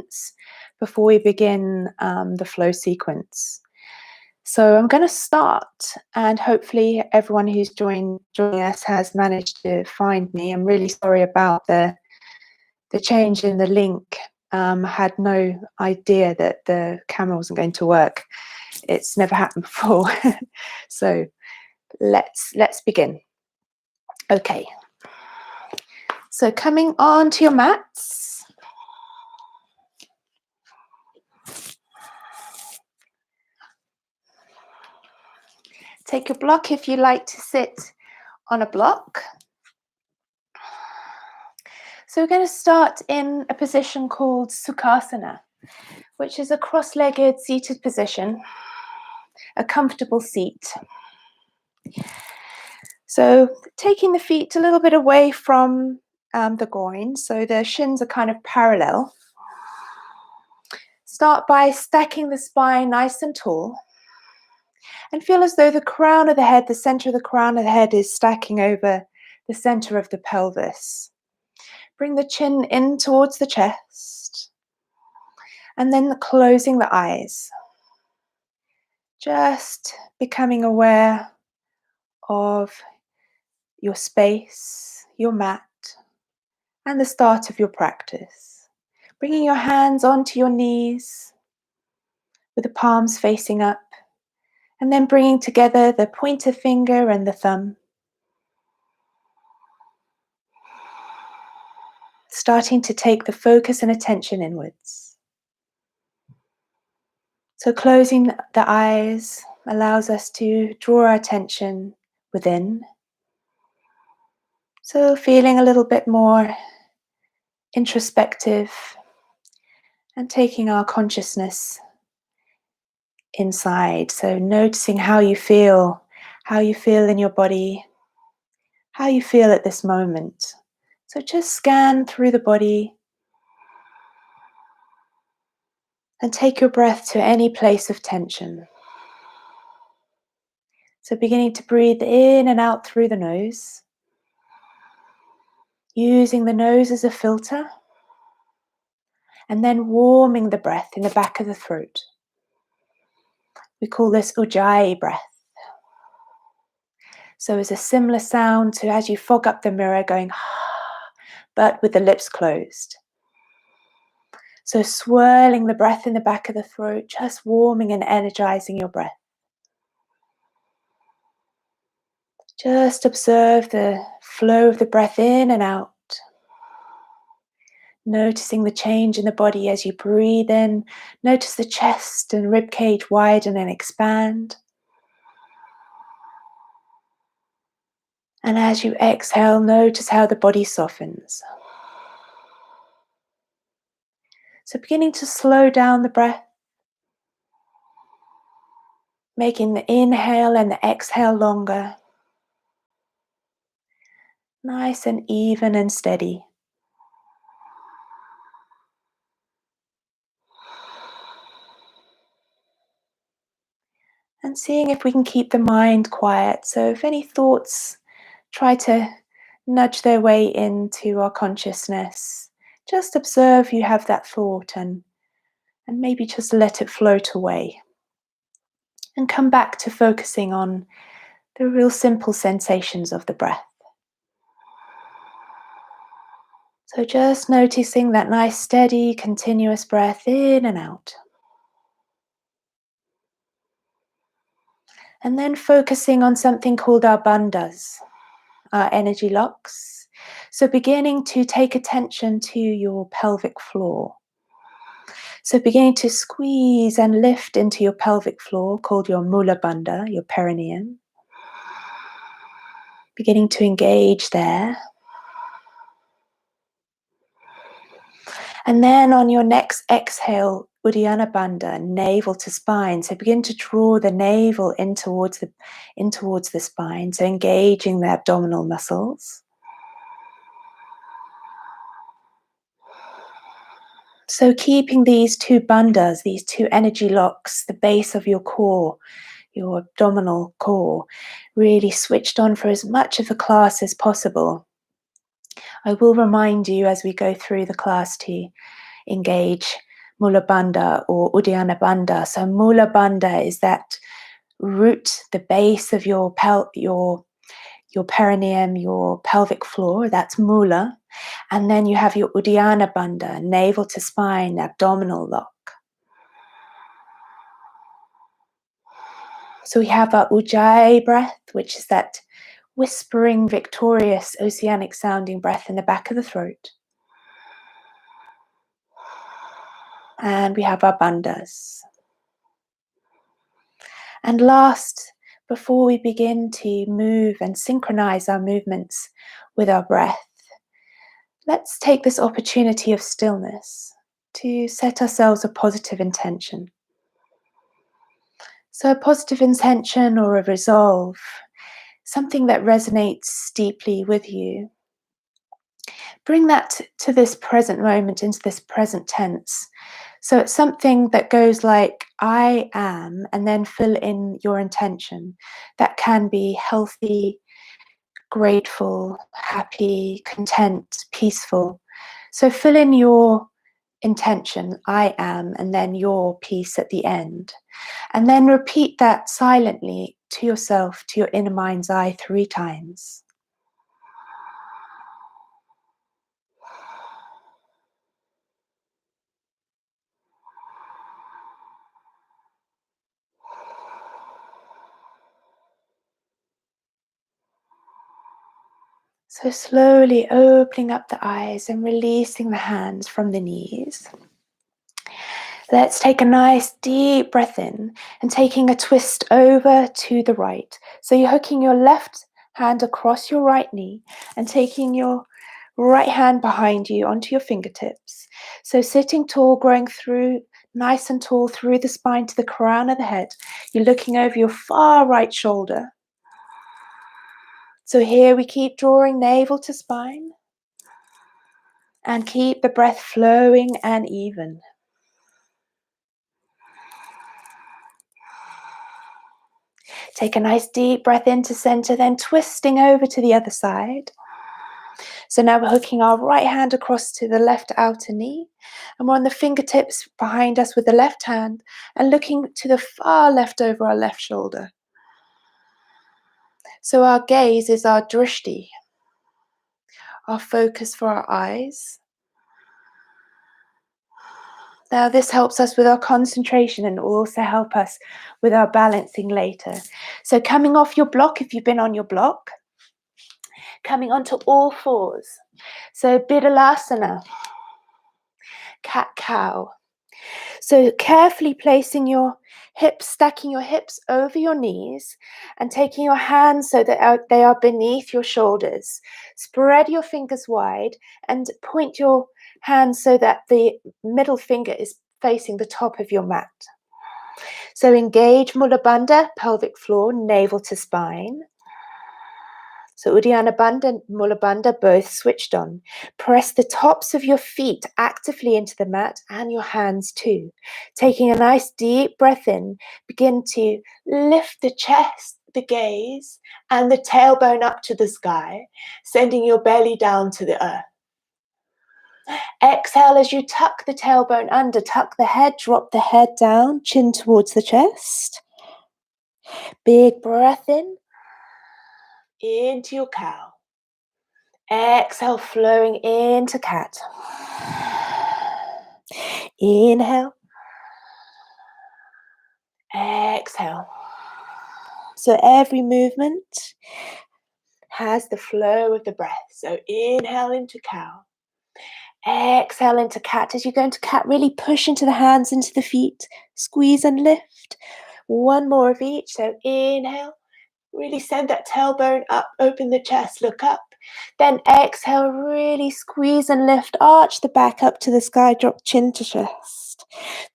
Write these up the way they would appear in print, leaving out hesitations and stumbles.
sequence before we begin the flow sequence. So I'm going to start, and hopefully everyone who's joining us has managed to find me. I'm really sorry about the change in the link. Had no idea that the camera wasn't going to work. It's never happened before. So let's begin. Okay. So coming on to your mats. Take your block if you like to sit on a block. So we're going to start in a position called Sukhasana, which is a cross-legged seated position, a comfortable seat. So taking the feet a little bit away from the groin, so the shins are kind of parallel. Start by stacking the spine nice and tall, and feel as though the crown of the head, the center of the crown of the head is stacking over the center of the pelvis. Bring the chin in towards the chest, and then closing the eyes. Just becoming aware of your space, your mat, and the start of your practice. Bringing your hands onto your knees with the palms facing up, and then bringing together the pointer finger and the thumb. Starting to take the focus and attention inwards. So closing the eyes allows us to draw our attention within. So feeling a little bit more introspective and taking our consciousness inside. So noticing how you feel in your body, how you feel at this moment. So just scan through the body and take your breath to any place of tension. So beginning to breathe in and out through the nose, using the nose as a filter, and then warming the breath in the back of the throat. We call this Ujjayi breath. So it's a similar sound to as you fog up the mirror going, but with the lips closed. So swirling the breath in the back of the throat, just warming and energizing your breath. Just observe the flow of the breath in and out. Noticing the change in the body as you breathe in. Notice the chest and rib cage widen and expand. And as you exhale, notice how the body softens. So beginning to slow down the breath, making the inhale and the exhale longer. Nice and even and steady. And seeing if we can keep the mind quiet. So if any thoughts try to nudge their way into our consciousness, just observe you have that thought and maybe just let it float away. And come back to focusing on the real simple sensations of the breath. So just noticing that nice, steady, continuous breath in and out. And then focusing on something called our bandhas, our energy locks. So beginning to take attention to your pelvic floor. So beginning to squeeze and lift into your pelvic floor, called your mula bandha, your perineum. Beginning to engage there. And then on your next exhale, Uddiyana Bandha, navel to spine. So begin to draw the navel in towards the spine. So engaging the abdominal muscles. So keeping these two bandhas, these two energy locks, the base of your core, your abdominal core, really switched on for as much of the class as possible. I will remind you as we go through the class to engage Mula Bandha or Uddiyana Bandha. So Mula Bandha is that root, the base of your perineum, your pelvic floor. That's Mula. And then you have your Uddiyana Bandha, navel to spine, abdominal lock. So we have our Ujjayi breath, which is that whispering, victorious, oceanic sounding breath in the back of the throat. And we have our bandhas. And last, before we begin to move and synchronize our movements with our breath, let's take this opportunity of stillness to set ourselves a positive intention. So a positive intention or a resolve, something that resonates deeply with you. Bring that to this present moment, into this present tense. So it's something that goes like, I am, and then fill in your intention. That can be healthy, grateful, happy, content, peaceful. So fill in your intention, I am, and then your peace at the end. And then repeat that silently to yourself, to your inner mind's eye 3 times. So slowly opening up the eyes and releasing the hands from the knees. Let's take a nice deep breath in and taking a twist over to the right. So you're hooking your left hand across your right knee and taking your right hand behind you onto your fingertips. So sitting tall, growing through nice and tall through the spine to the crown of the head. You're looking over your far right shoulder. So here we keep drawing navel to spine and keep the breath flowing and even. Take a nice deep breath into center, then twisting over to the other side. So now we're hooking our right hand across to the left outer knee, and we're on the fingertips behind us with the left hand and looking to the far left over our left shoulder. So our gaze is our drishti, our focus for our eyes. Now this helps us with our concentration and will also help us with our balancing later. So coming off your block, if you've been on your block, coming onto all fours. So Bidalasana, cat-cow. So carefully placing your hips, stacking your hips over your knees and taking your hands so that they are beneath your shoulders. Spread your fingers wide and point your hands so that the middle finger is facing the top of your mat. So engage Mula Bandha, pelvic floor, navel to spine. So Uddiyana Bandha and Mula Bandha both switched on. Press the tops of your feet actively into the mat and your hands too. Taking a nice deep breath in, begin to lift the chest, the gaze, and the tailbone up to the sky, sending your belly down to the earth. Exhale as you tuck the tailbone under, tuck the head, drop the head down, chin towards the chest. Big breath in, into your cow. Exhale, flowing into cat. Inhale. Exhale. So every movement has the flow of the breath. So inhale into cow. Exhale into cat. As you go into cat, really push into the hands, into the feet. Squeeze and lift. One more of each. So inhale. Really send that tailbone up. Open the chest. Look up. Then exhale, really squeeze and lift, arch the back up to the sky, drop chin to chest.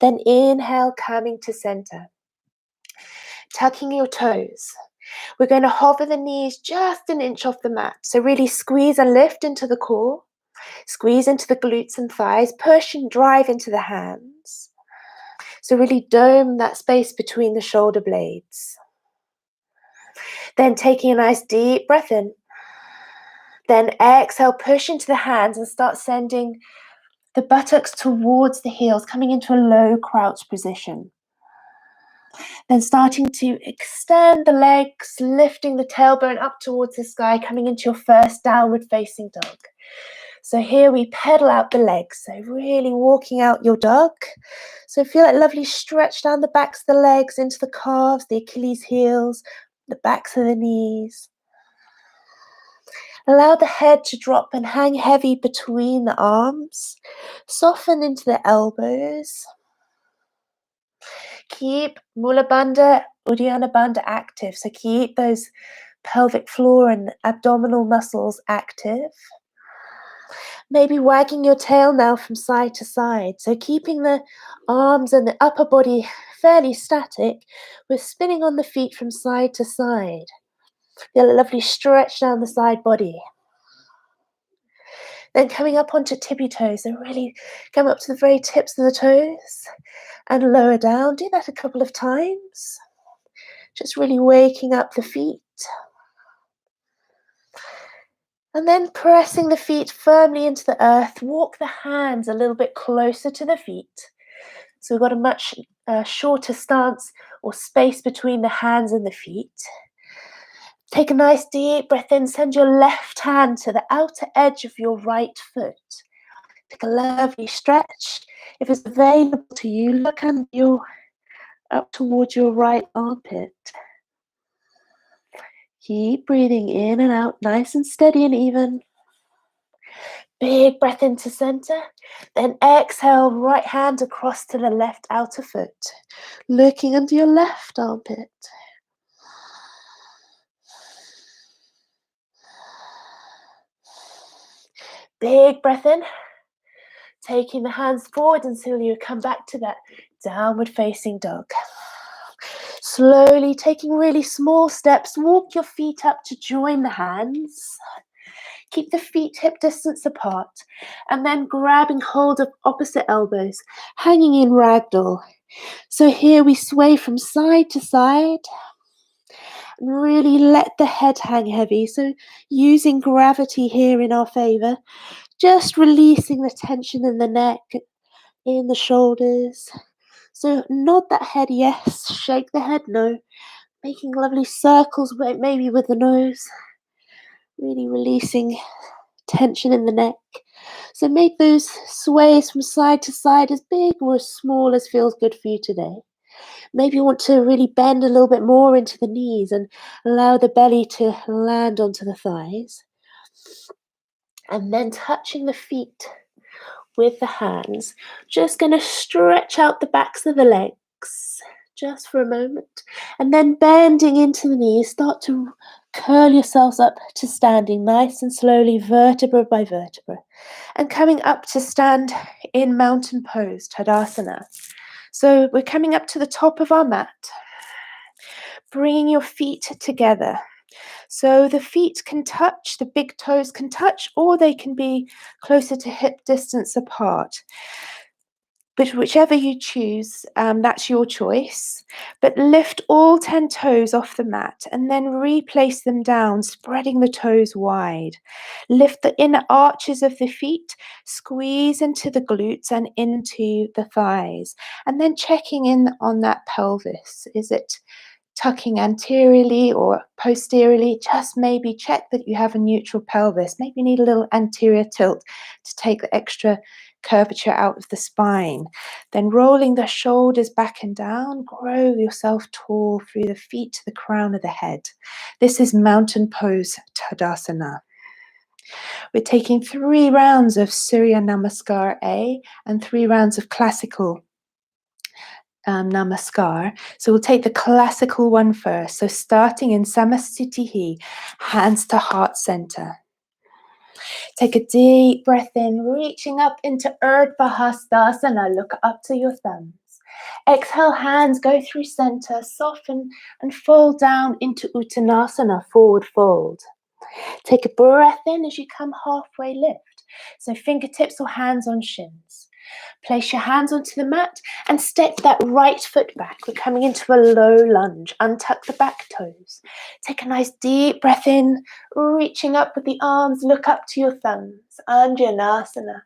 Then inhale, coming to center. Tucking your toes. We're going to hover the knees just an inch off the mat. So really squeeze and lift into the core. Squeeze into the glutes and thighs. Push and drive into the hands. So really dome that space between the shoulder blades. Then taking a nice deep breath in. Then exhale, push into the hands and start sending the buttocks towards the heels, coming into a low crouch position. Then starting to extend the legs, lifting the tailbone up towards the sky, coming into your first downward facing dog. So here we pedal out the legs, so really walking out your dog. So feel that lovely stretch down the backs of the legs, into the calves, the Achilles heels, the backs of the knees. Allow the head to drop and hang heavy between the arms. Soften into the elbows. Keep Mula Bandha, Uddiyana Bandha active. So keep those pelvic floor and abdominal muscles active. Maybe wagging your tail now from side to side. So keeping the arms and the upper body fairly static. We're spinning on the feet from side to side. Feel a lovely stretch down the side body. Then coming up onto tippy toes, and really come up to the very tips of the toes and lower down. Do that a couple of times. Just really waking up the feet. And then pressing the feet firmly into the earth, walk the hands a little bit closer to the feet. So we've got a much shorter stance or space between the hands and the feet. Take a nice deep breath in. Send your left hand to the outer edge of your right foot. Take a lovely stretch. If it's available to you, look up towards your right armpit. Keep breathing in and out, nice and steady and even. Big breath into center. Then exhale, right hand across to the left outer foot. Looking under your left armpit. Big breath in. Taking the hands forward until you come back to that downward facing dog. Slowly taking really small steps, walk your feet up to join the hands. Keep the feet hip distance apart, and then grabbing hold of opposite elbows, hanging in ragdoll. So here we sway from side to side, and really let the head hang heavy. So using gravity here in our favor, just releasing the tension in the neck, in the shoulders. So nod that head yes, shake the head no, making lovely circles maybe with the nose, really releasing tension in the neck. So make those sways from side to side as big or as small as feels good for you today. Maybe you want to really bend a little bit more into the knees and allow the belly to land onto the thighs. And then touching the feet with the hands, just going to stretch out the backs of the legs just for a moment, and then bending into the knees, start to curl yourselves up to standing nice and slowly, vertebra by vertebra, and coming up to stand in mountain pose, Tadasana. So we're coming up to the top of our mat, bringing your feet together. So the feet can touch, the big toes can touch, or they can be closer to hip distance apart. But whichever you choose, that's your choice. But lift all 10 toes off the mat and then replace them down, spreading the toes wide. Lift the inner arches of the feet, squeeze into the glutes and into the thighs. And then checking in on that pelvis. Is it tucking anteriorly or posteriorly? Just maybe check that you have a neutral pelvis. Maybe you need a little anterior tilt to take the extra curvature out of the spine. Then rolling the shoulders back and down, grow yourself tall through the feet to the crown of the head. This is mountain pose Tadasana. We're taking 3 rounds of Surya Namaskar A and 3 rounds of classical Namaskar. So we'll take the classical one first. So starting in Samasthiti, hands to heart center. Take a deep breath in, reaching up into Urdhva Hastasana. Look up to your thumbs. Exhale, hands go through center, soften and fold down into Uttanasana, forward fold. Take a breath in as you come halfway lift. So fingertips or hands on shins. Place your hands onto the mat and step that right foot back. We're coming into a low lunge. Untuck the back toes. Take a nice deep breath in, reaching up with the arms. Look up to your thumbs. Anjanasana.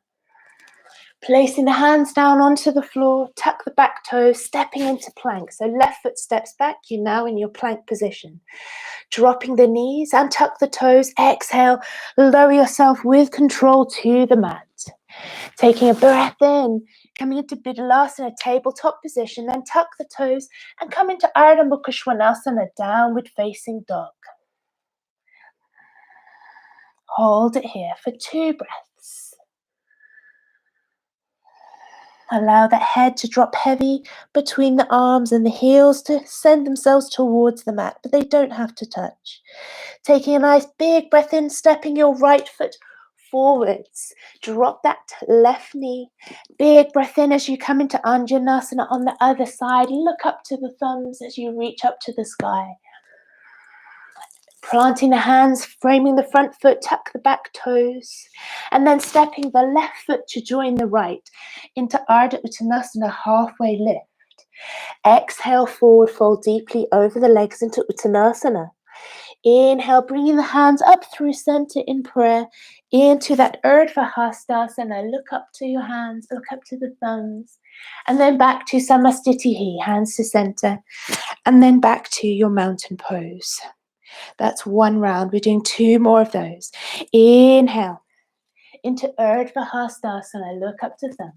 Placing the hands down onto the floor, tuck the back toes, stepping into plank. So left foot steps back, you're now in your plank position. Dropping the knees and tuck the toes, exhale, lower yourself with control to the mat. Taking a breath in, coming into Bidhalasana, tabletop position, then tuck the toes and come into Ardha Mukha Svanasana, downward facing dog. Hold it here for 2 breaths. Allow that head to drop heavy between the arms and the heels to send themselves towards the mat, but they don't have to touch. Taking a nice big breath in, stepping your right foot forwards. Drop that left knee. Big breath in as you come into Anjanasana on the other side. Look up to the thumbs as you reach up to the sky. Planting the hands, framing the front foot, tuck the back toes, and then stepping the left foot to join the right into Ardha Uttanasana, halfway lift. Exhale, forward fold deeply over the legs into Uttanasana. Inhale, bringing the hands up through center in prayer into that Urdhva Hastasana. Look up to your hands, look up to the thumbs, and then back to Samastitihi, hands to center, and then back to your mountain pose. That's 1 round. We're doing 2 more of those. Inhale into Urdhva Hastasana. Look up to thumbs.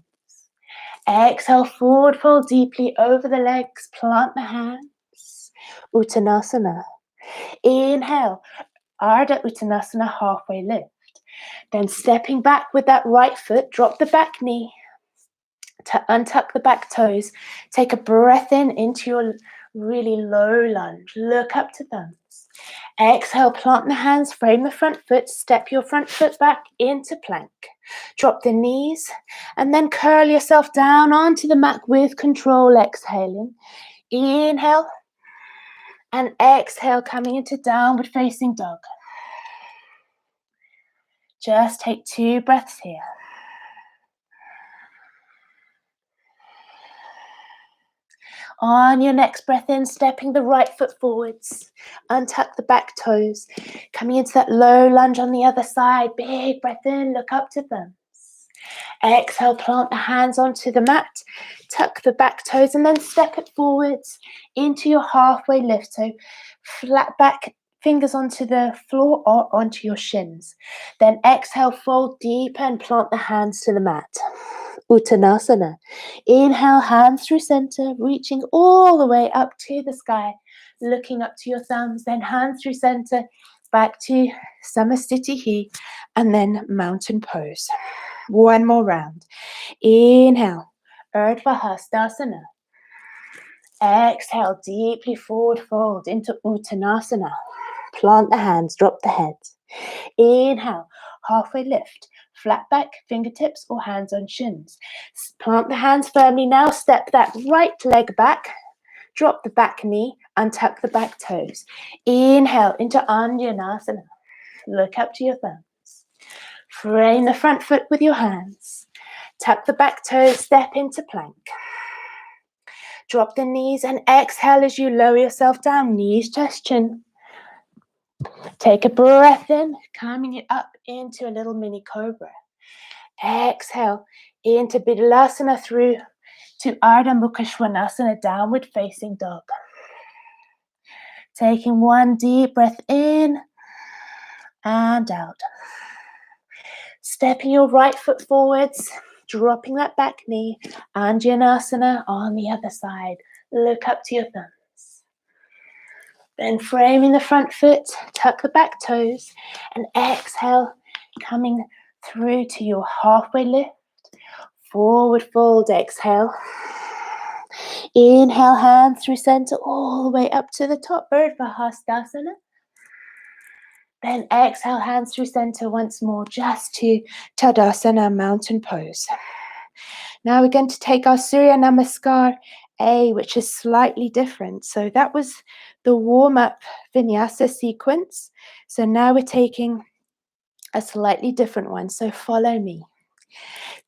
Exhale, forward fold deeply over the legs. Plant the hands. Uttanasana. Inhale, Ardha Uttanasana, halfway lift. Then stepping back with that right foot, drop the back knee. To untuck the back toes. Take a breath in into your really low lunge. Look up to thumbs. Exhale, plant the hands, frame the front foot, step your front foot back into plank. Drop the knees and then curl yourself down onto the mat with control, exhaling. Inhale and exhale, coming into downward facing dog. Just take 2 breaths here. On your next breath in, stepping the right foot forwards. Untuck the back toes. Coming into that low lunge on the other side. Big breath in, look up to thumbs. Exhale, plant the hands onto the mat. Tuck the back toes and then step it forwards into your halfway lift. So flat back, fingers onto the floor or onto your shins. Then exhale, fold deeper and plant the hands to the mat. Uttanasana. Inhale, hands through center, reaching all the way up to the sky, looking up to your thumbs, then hands through center, back to Samastitihi, and then mountain pose. 1 more round. Inhale, Urdhva Hastasana. Exhale, deeply forward fold into Uttanasana. Plant the hands, drop the head. Inhale, halfway lift. Flat back, fingertips or hands on shins. Plant the hands firmly now. Step that right leg back. Drop the back knee. Untuck the back toes. Inhale into Anjanasana. Look up to your thumbs. Frame the front foot with your hands. Tuck the back toes. Step into plank. Drop the knees and exhale as you lower yourself down. Knees, chest, chin. Take a breath in, coming it up into a little mini cobra. Exhale into Bidhalasana through to Ardha Mukha Svanasana, downward facing dog. Taking 1 deep breath in and out. Stepping your right foot forwards, dropping that back knee. Anjanasana on the other side. Look up to your thumbs. Then framing the front foot, tuck the back toes, and exhale, coming through to your halfway lift. Forward fold, exhale. Inhale, hands through center, all the way up to the top, Urdhva Hastasana. Then exhale, hands through center once more, just to Tadasana, mountain pose. Now we're going to take our Surya Namaskar A, which is slightly different. So that was the warm-up vinyasa sequence. So now we're taking a slightly different one. So follow me.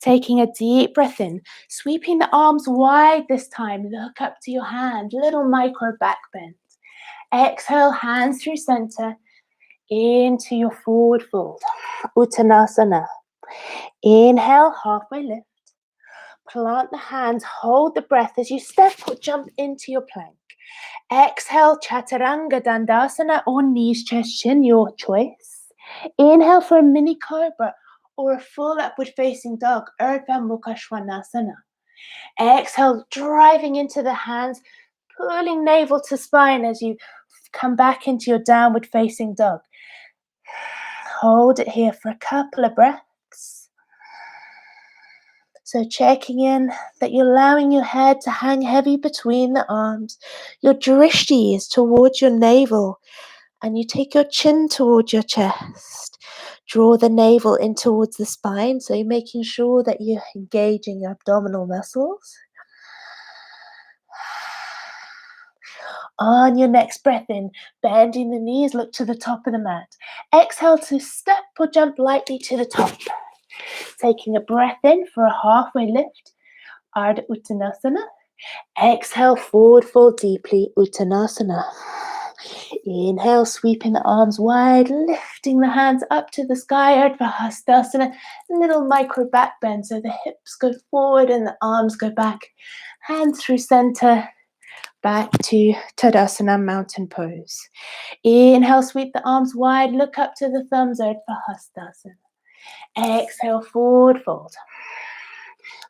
Taking a deep breath in, sweeping the arms wide this time. Look up to your hand, little micro back bend. Exhale, hands through center, into your forward fold. Uttanasana. Inhale, halfway lift. Plant the hands, hold the breath as you step or jump into your plank. Exhale, Chaturanga Dandasana or knees, chest, chin, your choice. Inhale for a mini cobra or a full upward facing dog, Urdhva Mukha Svanasana. Exhale, driving into the hands, pulling navel to spine as you come back into your downward facing dog. Hold it here for a couple of breaths. So checking in that you're allowing your head to hang heavy between the arms. Your drishti is towards your navel and you take your chin towards your chest. Draw the navel in towards the spine, so you're making sure that you're engaging your abdominal muscles. On your next breath in, bending the knees, look to the top of the mat. Exhale to step or jump lightly to the top. Taking a breath in for a halfway lift, Ardha Uttanasana. Exhale, forward fold deeply, Uttanasana. Inhale, sweeping the arms wide, lifting the hands up to the sky, Ardha Hastasana. Little micro back bend, so the hips go forward and the arms go back. Hands through center, back to Tadasana, mountain pose. Inhale, sweep the arms wide, look up to the thumbs, Ardha Hastasana. Exhale, forward fold.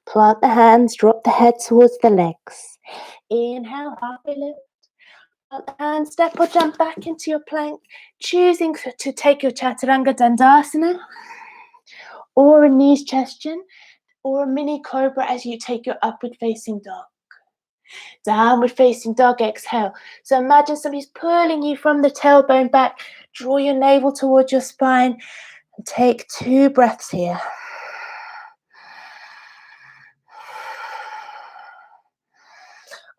Plant the hands, drop the head towards the legs. Inhale, halfway lift. Plant the hands, step or jump back into your plank, choosing to take your Chaturanga Dandasana, or a knees, chest, chin, or a mini cobra as you take your upward facing dog. Downward facing dog, exhale. So imagine somebody's pulling you from the tailbone back. Draw your navel towards your spine and take 2 breaths here.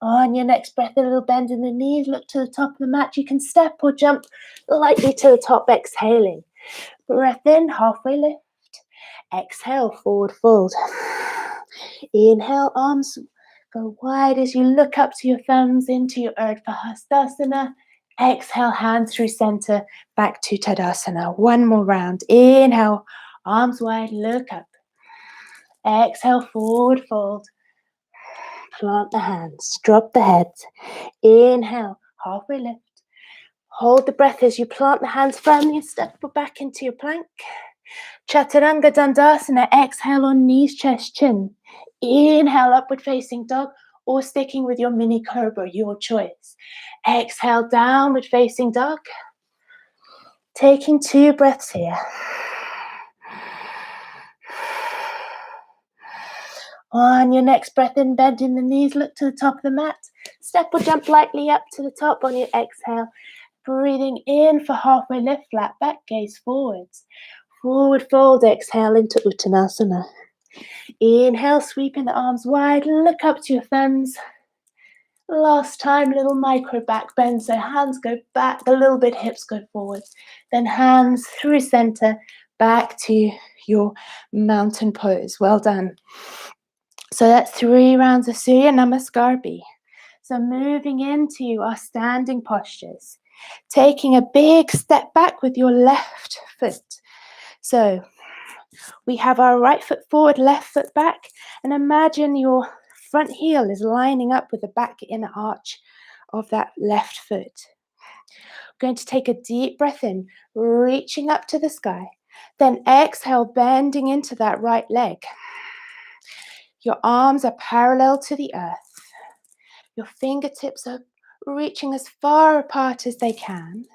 On your next breath, a little bend in the knees, look to the top of the mat. You can step or jump lightly to the top, exhaling. Breath in, halfway lift. Exhale, forward fold. Inhale, arms go wide as you look up to your thumbs into your Urdhva Hastasana. Exhale, hands through center, back to Tadasana. One more round. Inhale, arms wide, look up. Exhale, forward fold. Plant the hands, drop the head. Inhale, halfway lift. Hold the breath as you plant the hands firmly and step back into your plank. Chaturanga Dandasana, exhale on knees, chest, chin. Inhale, upward facing dog, or sticking with your mini cobra, your choice. Exhale, downward facing dog. Taking 2 breaths here. On your next breath in, bend in the knees, look to the top of the mat. Step or jump lightly up to the top on your exhale. Breathing in for halfway lift, flat back, gaze forwards. Forward fold, exhale into Uttanasana. Inhale, sweeping the arms wide, look up to your thumbs. Last time, little micro back bend, so hands go back a little bit, hips go forwards. Then hands through center, back to your mountain pose. Well done. So that's 3 rounds of Surya Namaskar B. So moving into our standing postures. Taking a big step back with your left foot. So we have our right foot forward, left foot back, and imagine your front heel is lining up with the back inner arch of that left foot. We're going to take a deep breath in, reaching up to the sky. Then exhale, bending into that right leg. Your arms are parallel to the earth. Your fingertips are reaching as far apart as they can.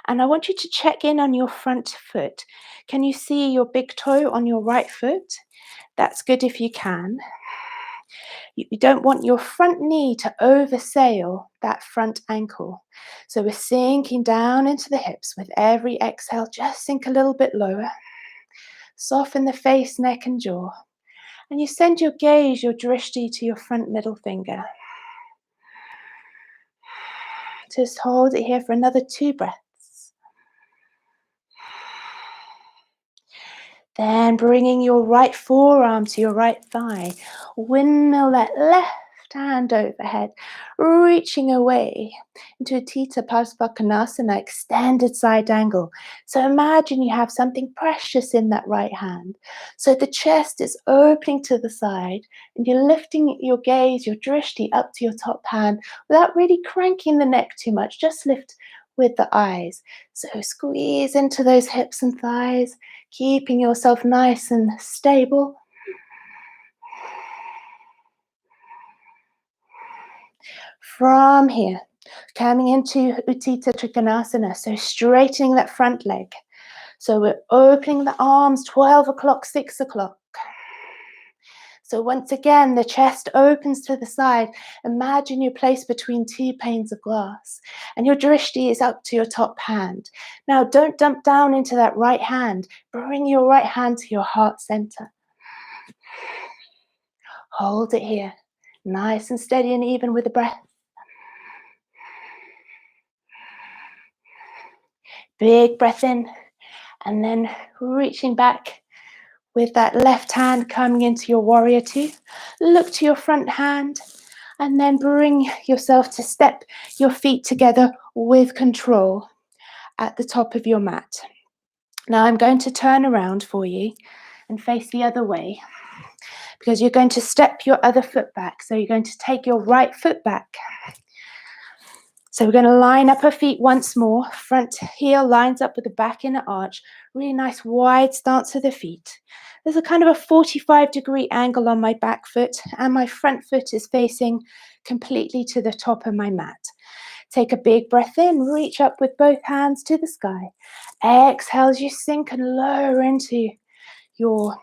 And I want you to check in on your front foot. Can you see your big toe on your right foot? That's good if you can. You don't want your front knee to oversail that front ankle. So we're sinking down into the hips with every exhale. Just sink a little bit lower. Soften the face, neck, and jaw. And you send your gaze, your drishti, to your front middle finger. Just hold it here for another 2 breaths. Then bringing your right forearm to your right thigh. Windmill that left left hand overhead, reaching away into a Theta Parsvakonasana, extended side angle. So imagine you have something precious in that right hand. So the chest is opening to the side and you're lifting your gaze, your drishti up to your top hand without really cranking the neck too much. Just lift with the eyes. So squeeze into those hips and thighs, keeping yourself nice and stable. From here, coming into Utthita Trikonasana, so straightening that front leg. So we're opening the arms, 12 o'clock, 6 o'clock. So once again, the chest opens to the side. Imagine you're placed between two panes of glass and your drishti is up to your top hand. Now don't dump down into that right hand. Bring your right hand to your heart center. Hold it here, nice and steady and even with the breath. Big breath in, and then reaching back with that left hand coming into your warrior two. Look to your front hand, and then bring yourself to step your feet together with control at the top of your mat. Now I'm going to turn around for you and face the other way, because you're going to step your other foot back. So you're going to take your right foot back. So we're going to line up our feet once more. Front heel lines up with the back inner arch. Really nice wide stance of the feet. There's a kind of a 45-degree angle on my back foot, and my front foot is facing completely to the top of my mat. Take a big breath in, reach up with both hands to the sky. Exhale as you sink and lower into your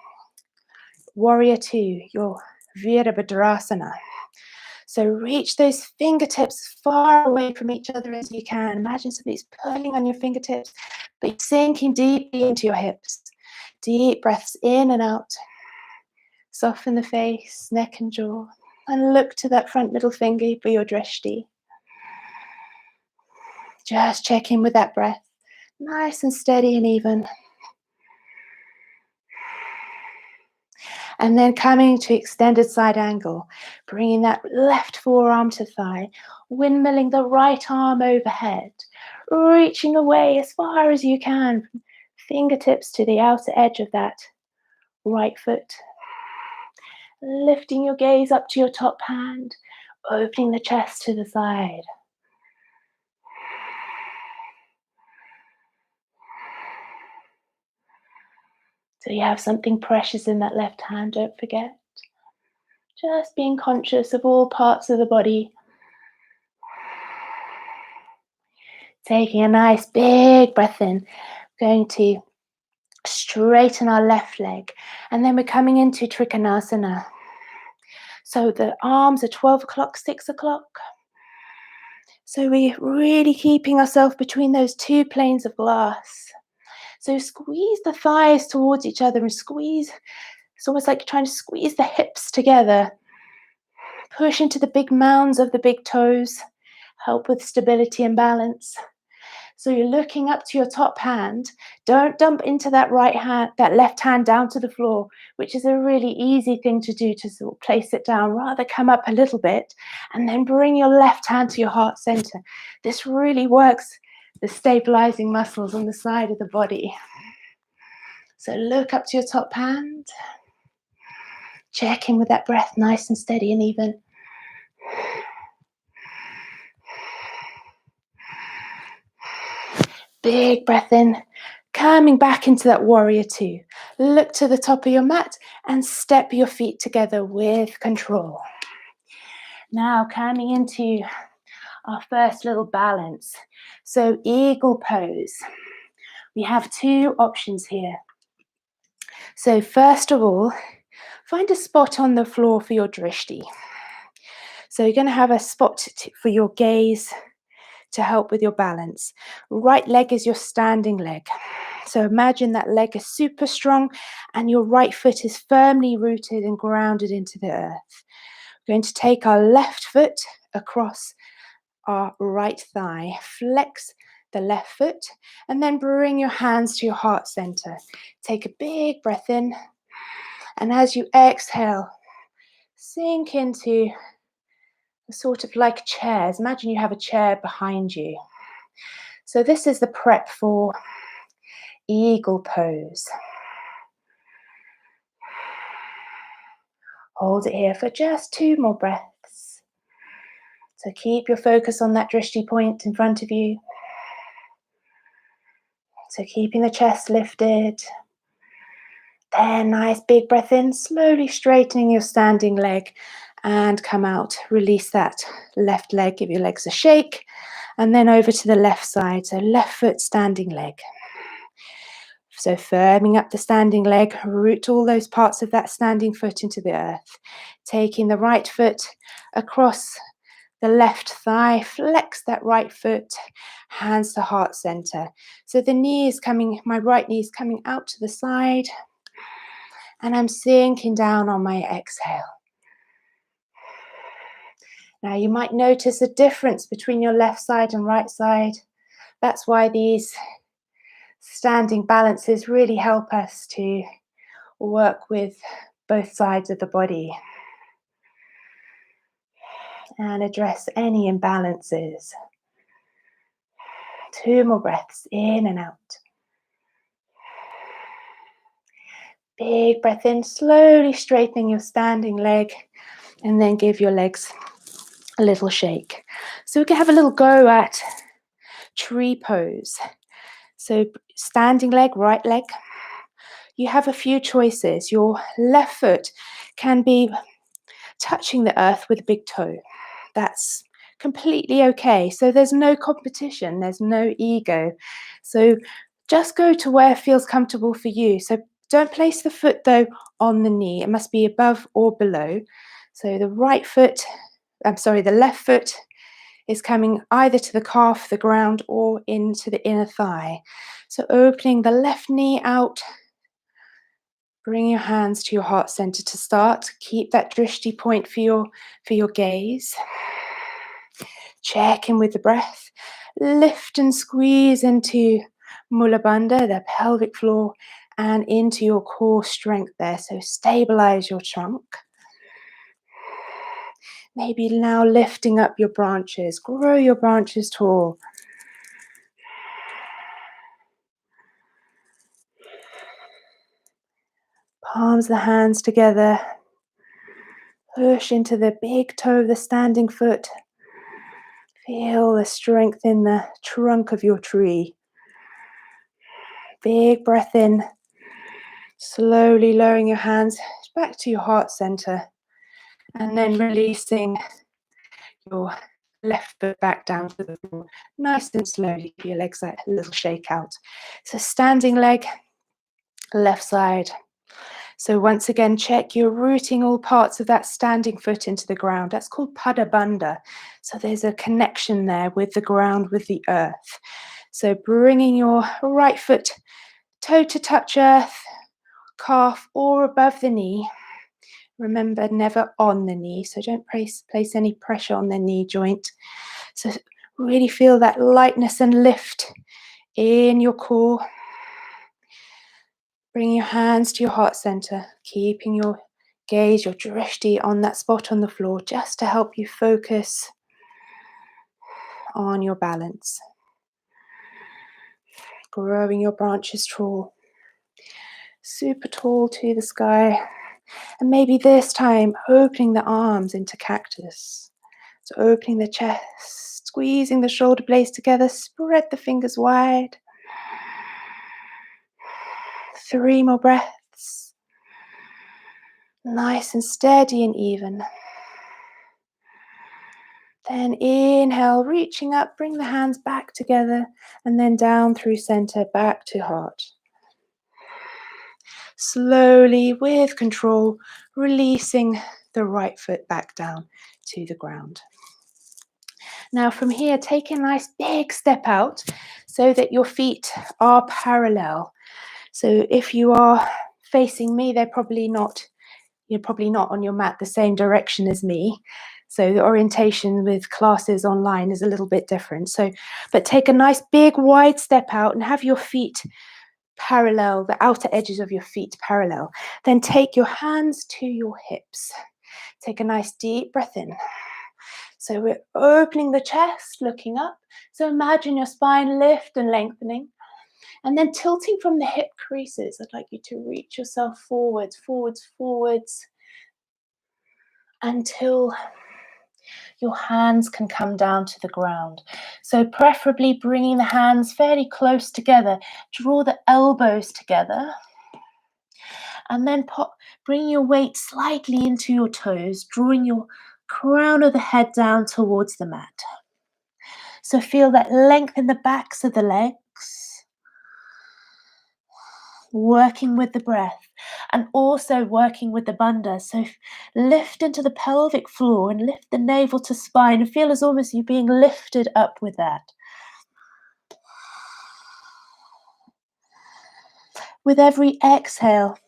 warrior two, your Virabhadrasana. So reach those fingertips far away from each other as you can. Imagine something's pulling on your fingertips, but you're sinking deeply into your hips. Deep breaths in and out. Soften the face, neck and jaw. And look to that front middle finger for your drishti. Just check in with that breath. Nice and steady and even. And then coming to extended side angle, bringing that left forearm to thigh, windmilling the right arm overhead, reaching away as far as you can, fingertips to the outer edge of that right foot. Lifting your gaze up to your top hand, opening the chest to the side. So you have something precious in that left hand, don't forget. Just being conscious of all parts of the body. Taking a nice big breath in. Going to straighten our left leg. And then we're coming into Trikonasana. So the arms are 12 o'clock, 6 o'clock. So we're really keeping ourselves between those two planes of glass. So squeeze the thighs towards each other and squeeze. It's almost like you're trying to squeeze the hips together. Push into the big mounds of the big toes. Help with stability and balance. So you're looking up to your top hand. Don't dump into that right hand, that left hand down to the floor, which is a really easy thing to do to sort of place it down. Rather come up a little bit and then bring your left hand to your heart center. This really works the stabilizing muscles on the side of the body. So look up to your top hand. Check in with that breath, nice and steady and even. Big breath in, coming back into that warrior two. Look to the top of your mat and step your feet together with control. Now coming into our first little balance. So eagle pose. We have two options here. So first of all, find a spot on the floor for your drishti. So you're going to have a spot for your gaze to help with your balance. Right leg is your standing leg. So imagine that leg is super strong and your right foot is firmly rooted and grounded into the earth. We're going to take our left foot across our right thigh. Flex the left foot and then bring your hands to your heart center. Take a big breath in, and as you exhale, sink into sort of like chairs. Imagine you have a chair behind you. So this is the prep for eagle pose. Hold it here for just 2 more breaths. So keep your focus on that drishti point in front of you. So keeping the chest lifted. Then nice big breath in, slowly straightening your standing leg and come out. Release that left leg, give your legs a shake, and then over to the left side. So left foot, standing leg. So firming up the standing leg, root all those parts of that standing foot into the earth. Taking the right foot across the left thigh, flex that right foot, hands to heart center. So the knee is coming, my right knee is coming out to the side, and I'm sinking down on my exhale. Now you might notice a difference between your left side and right side. That's why these standing balances really help us to work with both sides of the body and address any imbalances. 2 more breaths in and out. Big breath in, slowly straightening your standing leg, and then give your legs a little shake. So we can have a little go at tree pose. So standing leg, right leg. You have a few choices. Your left foot can be touching the earth with a big toe. That's completely okay. So there's no competition, there's no ego. So just go to where feels comfortable for you. So don't place the foot though on the knee. It must be above or below. So the left foot is coming either to the calf, the ground, or into the inner thigh. So opening the left knee out. Bring your hands to your heart center to start. Keep that drishti point for your gaze. Check in with the breath. Lift and squeeze into Mula Bandha, the pelvic floor, and into your core strength there. So stabilize your trunk. Maybe now lifting up your branches. Grow your branches tall. Palms of the hands together. Push into the big toe of the standing foot. Feel the strength in the trunk of your tree. Big breath in. Slowly lowering your hands back to your heart center. And then releasing your left foot back down to the floor. Nice and slowly. Give your legs a little shake out. So standing leg, left side. So once again, check you're rooting all parts of that standing foot into the ground. That's called Pada Bandha. So there's a connection there with the ground, with the earth. So bringing your right foot toe to touch earth, calf or above the knee. Remember, never on the knee. So don't place any pressure on the knee joint. So really feel that lightness and lift in your core. Bring your hands to your heart center, keeping your gaze, your drishti on that spot on the floor, just to help you focus on your balance. Growing your branches tall, super tall to the sky. And maybe this time, opening the arms into cactus. So opening the chest, squeezing the shoulder blades together, spread the fingers wide. 3 more breaths. Nice and steady and even. Then inhale, reaching up, bring the hands back together, and then down through center, back to heart. Slowly, with control, releasing the right foot back down to the ground. Now from here, take a nice big step out so that your feet are parallel. So if you are facing me, you're probably not on your mat the same direction as me. So the orientation with classes online is a little bit different. But take a nice big wide step out and have your feet parallel, the outer edges of your feet parallel. Then take your hands to your hips. Take a nice deep breath in. So we're opening the chest, looking up. So imagine your spine lift and lengthening. And then tilting from the hip creases, I'd like you to reach yourself forwards, forwards, forwards, until your hands can come down to the ground. So preferably bringing the hands fairly close together. Draw the elbows together. And then bring your weight slightly into your toes, drawing your crown of the head down towards the mat. So feel that length in the backs of the legs. Working with the breath and also working with the bandha. So lift into the pelvic floor and lift the navel to spine and feel as almost you being lifted up with that. With every exhale,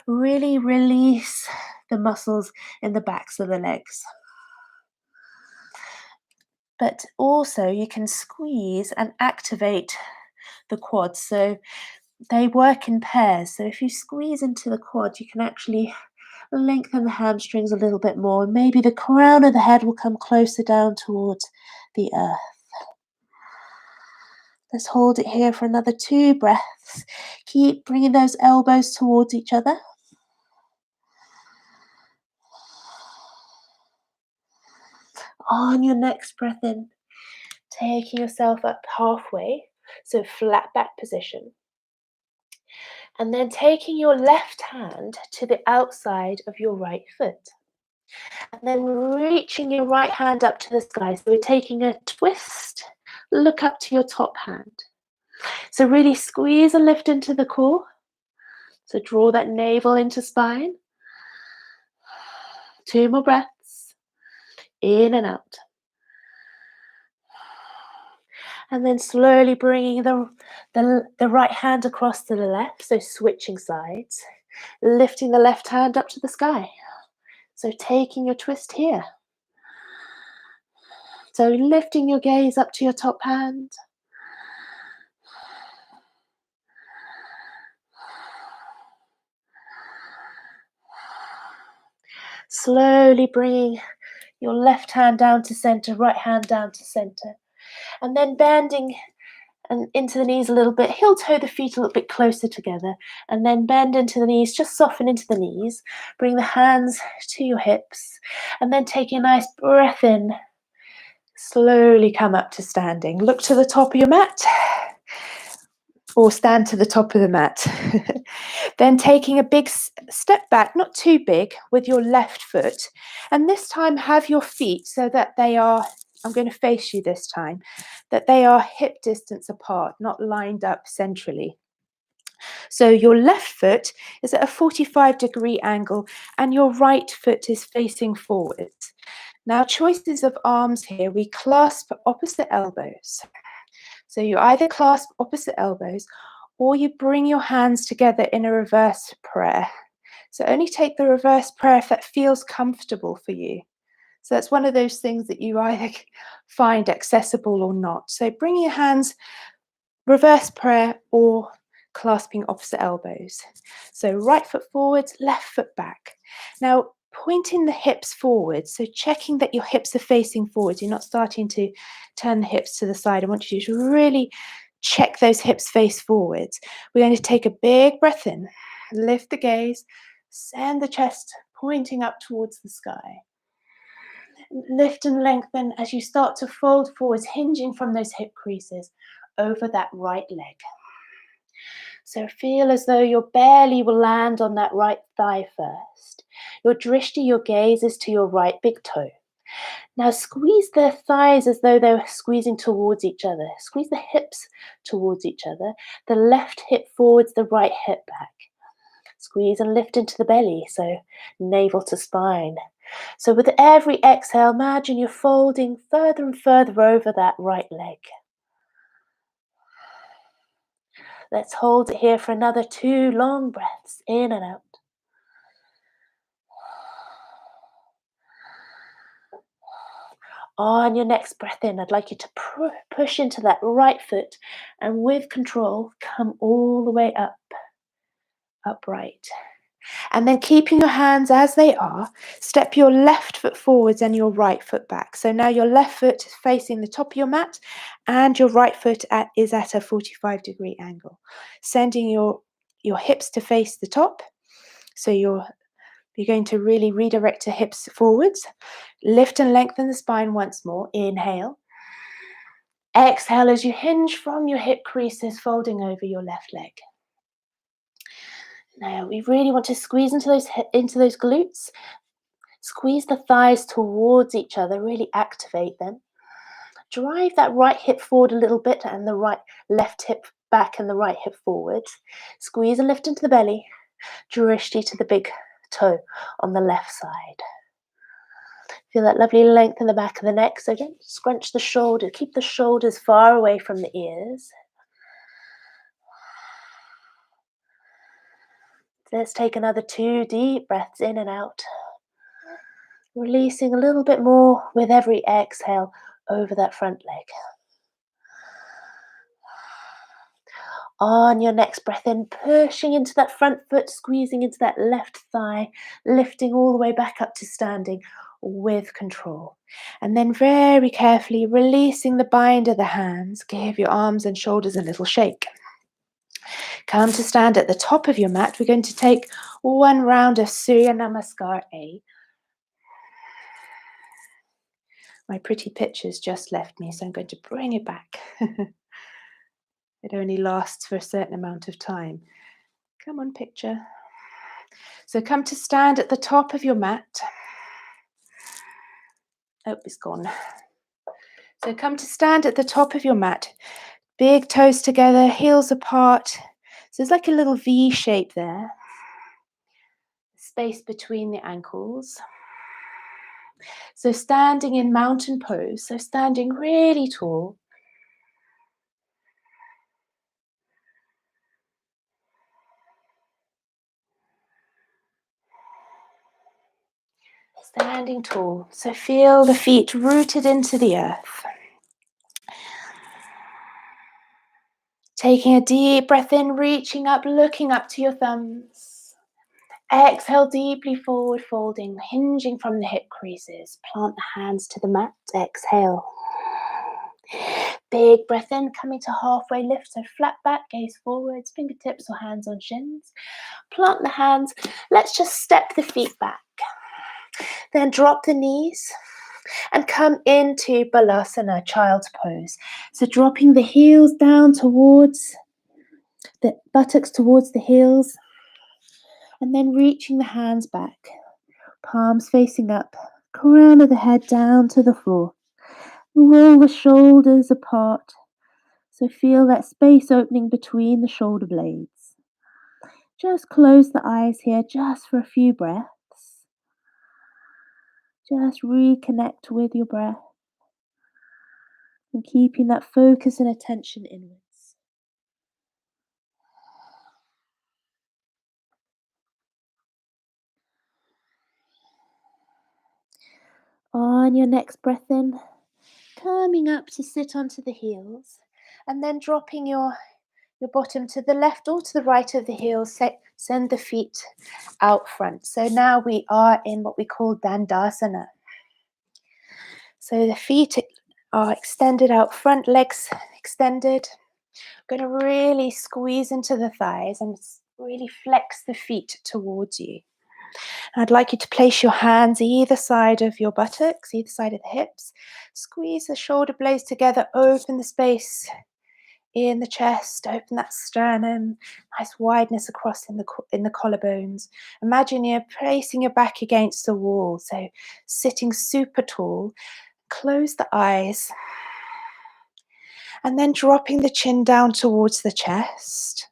really release the muscles in the backs of the legs. But also you can squeeze and activate the quads. So they work in pairs. So if you squeeze into the quad, you can actually lengthen the hamstrings a little bit more. Maybe the crown of the head will come closer down towards the earth. Let's hold it here for another 2 breaths. Keep bringing those elbows towards each other. On your next breath in, taking yourself up halfway, so flat back position. And then taking your left hand to the outside of your right foot. And then reaching your right hand up to the sky. So we're taking a twist, look up to your top hand. So really squeeze and lift into the core. So draw that navel into spine. 2 more breaths. In and out. And then slowly bringing the right hand across to the left. So switching sides. Lifting the left hand up to the sky. So taking your twist here. So lifting your gaze up to your top hand. Slowly bringing your left hand down to center, right hand down to center. And then bending and into the knees a little bit. Heel toe the feet a little bit closer together. And then bend into the knees, just soften into the knees. Bring the hands to your hips. And then taking a nice breath in. Slowly come up to standing. Look to the top of your mat. Or stand to the top of the mat. Then taking a big step back, not too big, with your left foot. And this time have your feet so that they are, I'm going to face you this time, that they are hip distance apart, not lined up centrally. So your left foot is at a 45-degree angle and your right foot is facing forward. Now, choices of arms here, we clasp opposite elbows. So you either clasp opposite elbows or you bring your hands together in a reverse prayer. So only take the reverse prayer if that feels comfortable for you. So that's one of those things that you either find accessible or not. So bring your hands, reverse prayer or clasping opposite elbows. So right foot forwards, left foot back. Now, pointing the hips forward, so checking that your hips are facing forward. You're not starting to turn the hips to the side. I want you to really check those hips face forwards. We're going to take a big breath in, lift the gaze, send the chest pointing up towards the sky. Lift and lengthen as you start to fold forwards, hinging from those hip creases over that right leg. So feel as though your belly will land on that right thigh first. Your drishti, your gaze is to your right big toe. Now squeeze the thighs as though they're squeezing towards each other. Squeeze the hips towards each other. The left hip forwards, the right hip back. Squeeze and lift into the belly, so navel to spine. So with every exhale, imagine you're folding further and further over that right leg. Let's hold it here for another 2 long breaths, in and out. On your next breath in, I'd like you to push into that right foot and with control, come all the way up, upright. And then keeping your hands as they are, step your left foot forwards and your right foot back. So now your left foot is facing the top of your mat and your right foot is at a 45-degree angle. Sending your hips to face the top. So you're going to really redirect your hips forwards. Lift and lengthen the spine once more. Inhale. Exhale as you hinge from your hip creases, folding over your left leg. Now we really want to squeeze into those glutes. Squeeze the thighs towards each other, really activate them. Drive that right hip forward a little bit and the left hip back and the right hip forward. Squeeze and lift into the belly. Drishti to the big toe on the left side. Feel that lovely length in the back of the neck. So don't scrunch the shoulder. Keep the shoulders far away from the ears. Let's take another 2 deep breaths in and out. Releasing a little bit more with every exhale over that front leg. On your next breath in, pushing into that front foot, squeezing into that left thigh, lifting all the way back up to standing with control. And then very carefully releasing the bind of the hands. Give your arms and shoulders a little shake. Come to stand at the top of your mat. We're going to take one round of Surya Namaskar A. My pretty picture's just left me, so I'm going to bring it back. It only lasts for a certain amount of time. Come on, picture. So come to stand at the top of your mat. Oh, it's gone. So come to stand at the top of your mat. Big toes together, heels apart. So it's like a little V shape there. Space between the ankles. So standing in mountain pose. So standing really tall. Standing tall. So feel the feet rooted into the earth. Taking a deep breath in, reaching up, looking up to your thumbs. Exhale deeply forward, folding, hinging from the hip creases. Plant the hands to the mat. Exhale. Big breath in, coming to halfway lift. So flat back, gaze forwards, fingertips or hands on shins. Plant the hands. Let's just step the feet back. Then drop the knees and come into Balasana, child's pose. So dropping the heels down towards the buttocks, towards the heels, and then reaching the hands back. Palms facing up, crown of the head down to the floor. Roll the shoulders apart. So feel that space opening between the shoulder blades. Just close the eyes here just for a few breaths. Just reconnect with your breath and keeping that focus and attention inwards. On your next breath in, coming up to sit onto the heels and then dropping your bottom to the left or to the right of the heels. Send the feet out front. So now we are in what we call Dandasana. So the feet are extended out front, legs extended. Going to really squeeze into the thighs and really flex the feet towards you. And I'd like you to place your hands either side of your buttocks, either side of the hips. Squeeze the shoulder blades together, open the space in the chest, open that sternum, nice wideness across in the collarbones. Imagine you're placing your back against the wall, so sitting super tall. Close the eyes and then dropping the chin down towards the chest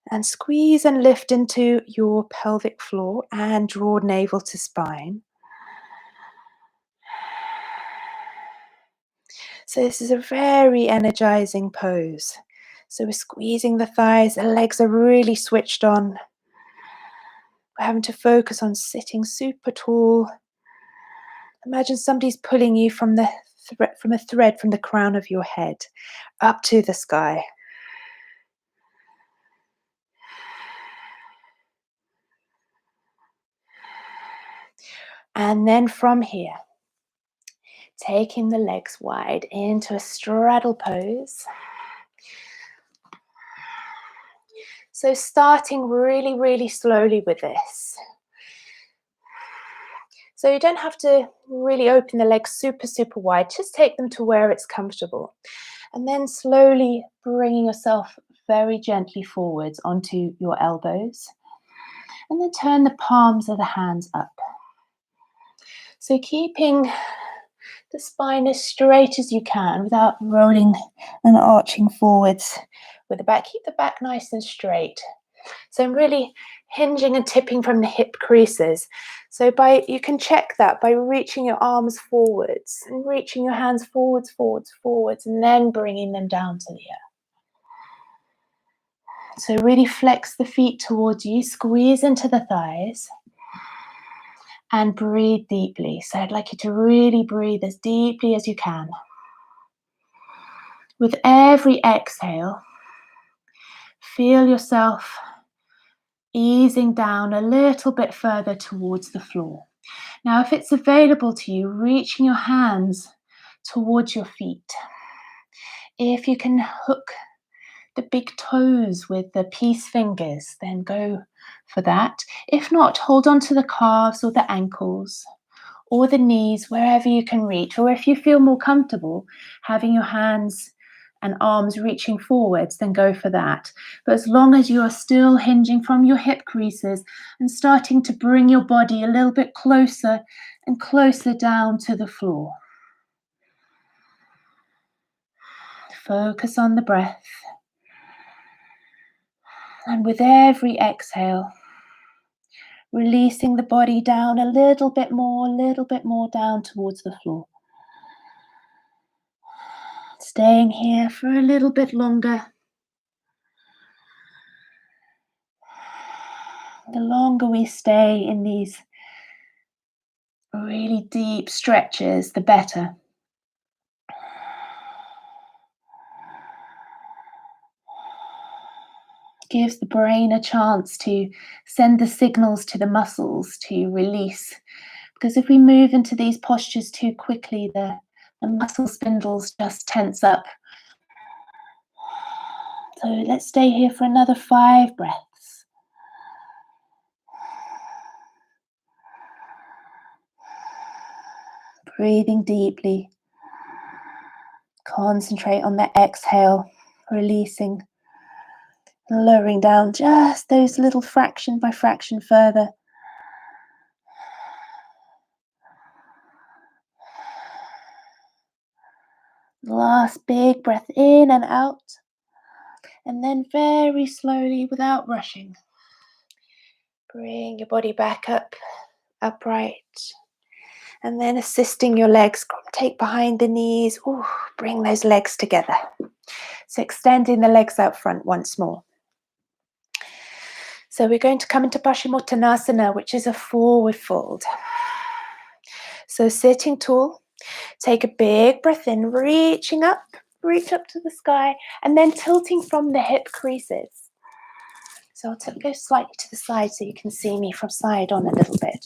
and squeeze and lift into your pelvic floor and draw navel to spine. So this is a very energizing pose. So we're squeezing the thighs, the legs are really switched on. We're having to focus on sitting super tall. Imagine somebody's pulling you from a thread from the crown of your head up to the sky. And then from here, taking the legs wide into a straddle pose. So starting really, really slowly with this. So you don't have to really open the legs super, super wide. Just take them to where it's comfortable. And then slowly bringing yourself very gently forwards onto your elbows. And then turn the palms of the hands up. So keeping the spine as straight as you can without rolling and arching forwards with the back. Keep the back nice and straight. So I'm really hinging and tipping from the hip creases. So you can check that by reaching your arms forwards and reaching your hands forwards, forwards, forwards, and then bringing them down to the earth. So really flex the feet towards you, squeeze into the thighs, and breathe deeply. So I'd like you to really breathe as deeply as you can. With every exhale, feel yourself easing down a little bit further towards the floor. Now, if it's available to you, reaching your hands towards your feet. If you can hook the big toes with the peace fingers, then go for that. If not, hold on to the calves or the ankles or the knees, wherever you can reach. Or if you feel more comfortable having your hands and arms reaching forwards, then go for that. But as long as you are still hinging from your hip creases and starting to bring your body a little bit closer and closer down to the floor. Focus on the breath. And with every exhale, releasing the body down a little bit more down towards the floor. Staying here for a little bit longer. The longer we stay in these really deep stretches, the better. Gives the brain a chance to send the signals to the muscles to release. Because if we move into these postures too quickly, the muscle spindles just tense up. So let's stay here for another 5 breaths. Breathing deeply. Concentrate on the exhale, releasing, lowering down just those little fraction by fraction further. Last big breath in and out. And then very slowly, without rushing, bring your body back up, upright. And then assisting your legs, take behind the knees. Ooh, bring those legs together. So extending the legs out front once more. So we're going to come into Paschimottanasana, which is a forward fold. So sitting tall, take a big breath in, reaching up, reach up to the sky, and then tilting from the hip creases. So I'll go slightly to the side so you can see me from side on a little bit.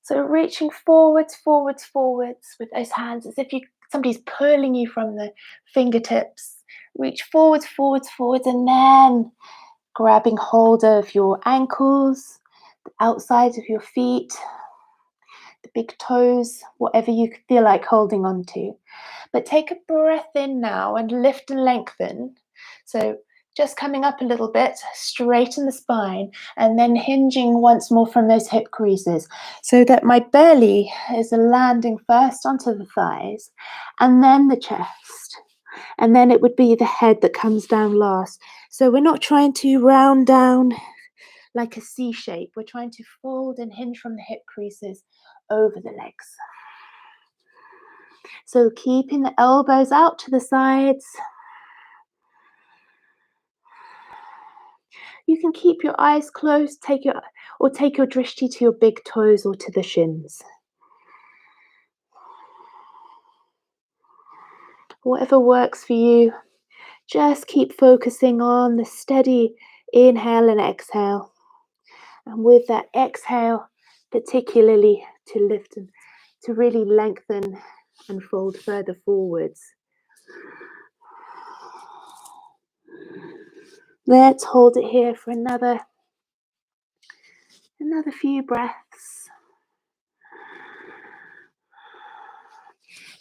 So reaching forwards, forwards, forwards with those hands as if somebody's pulling you from the fingertips. Reach forwards, forwards, forwards, and then grabbing hold of your ankles, the outsides of your feet, the big toes, whatever you feel like holding on to. But take a breath in now and lift and lengthen. So just coming up a little bit, straighten the spine, and then hinging once more from those hip creases so that my belly is landing first onto the thighs and then the chest. And then it would be the head that comes down last. So we're not trying to round down like a C shape. We're trying to fold and hinge from the hip creases over the legs. So keeping the elbows out to the sides. You can keep your eyes closed, take your drishti to your big toes or to the shins. Whatever works for you, just keep focusing on the steady inhale and exhale. And with that exhale, particularly to lift and to really lengthen and fold further forwards. Let's hold it here for another few breaths.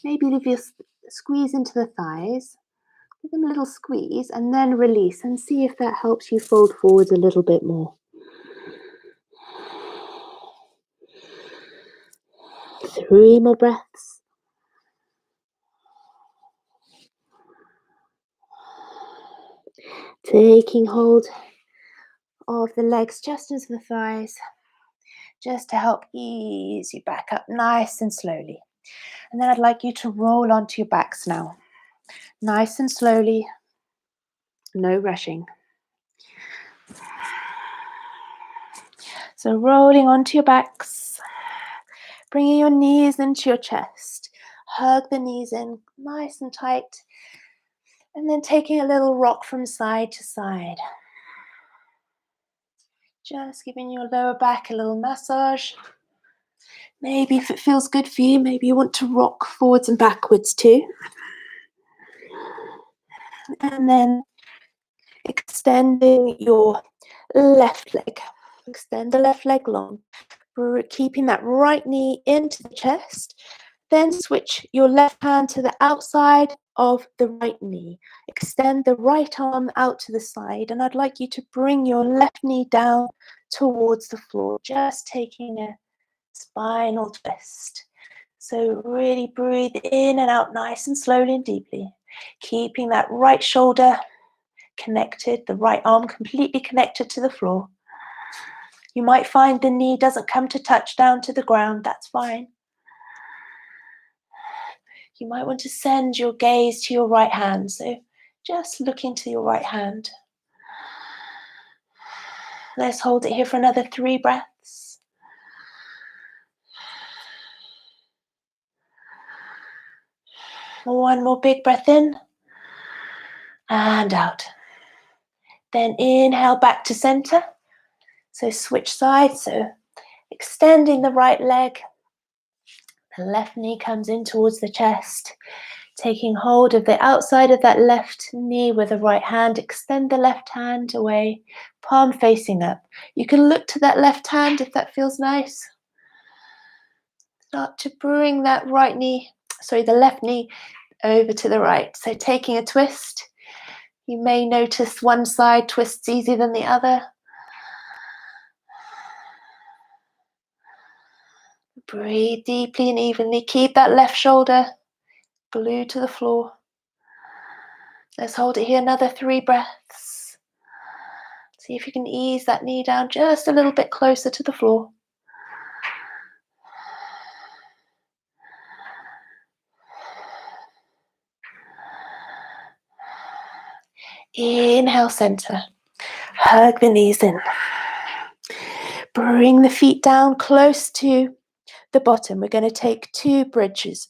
Maybe if you squeeze into the thighs, give them a little squeeze and then release, and see if that helps you fold forwards a little bit more. 3 more breaths. Taking hold of the legs just into the thighs, just to help ease you back up nice and slowly. And then I'd like you to roll onto your backs now. Nice and slowly, no rushing. So rolling onto your backs, bringing your knees into your chest. Hug the knees in nice and tight. And then taking a little rock from side to side. Just giving your lower back a little massage. Maybe if it feels good for you, maybe you want to rock forwards and backwards too. And then extending your left leg. Extend the left leg long. Keeping that right knee into the chest. Then switch your left hand to the outside of the right knee. Extend the right arm out to the side. And I'd like you to bring your left knee down towards the floor. Just taking a spinal twist. So really breathe in and out nice and slowly and deeply. Keeping that right shoulder connected, the right arm completely connected to the floor. You might find the knee doesn't come to touch down to the ground. That's fine. You might want to send your gaze to your right hand. So just look into your right hand. Let's hold it here for another 3 breaths. One more big breath in and out. Then inhale back to center. So switch sides. So extending the right leg. The left knee comes in towards the chest. Taking hold of the outside of that left knee with the right hand. Extend the left hand away, palm facing up. You can look to that left hand if that feels nice. Start to bring that the left knee over to the right. So taking a twist. You may notice one side twists easier than the other. Breathe deeply and evenly. Keep that left shoulder glued to the floor. Let's hold it here another 3 breaths. See if you can ease that knee down just a little bit closer to the floor. Inhale, center. Hug the knees in. Bring the feet down close to the bottom. We're going to take 2 bridges.